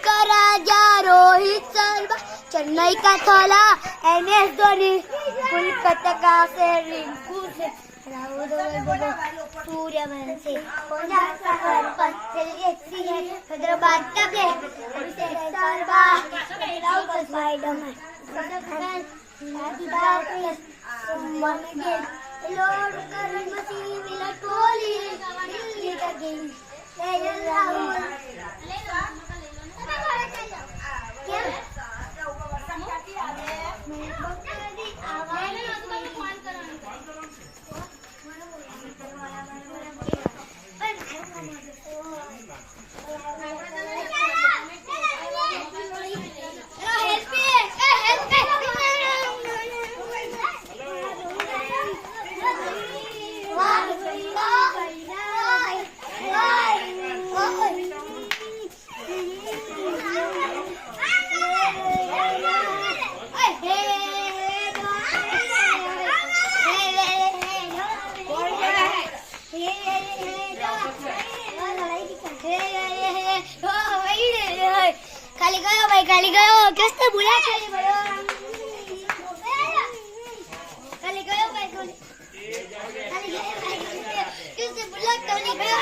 का राजा रोहित शर्मा, चेन्नई का थोला MS धोनी, कोलकाता का से रिंकू से, सूर्यवंशी, पंजाब का सरपंच CSK है, हैदराबाद का प्लेयर अभिषेक शर्मा, लखनऊ का स्पाइडरमैन, सुमन गिल, लॉर्ड करन मसीह, विराट कोहली, दिल्ली का किंग, KL राहुल। खाली गयो किसने बुला खाली गयो भाई खाली गयो किसने बुला खाली गयो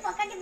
Pokoknya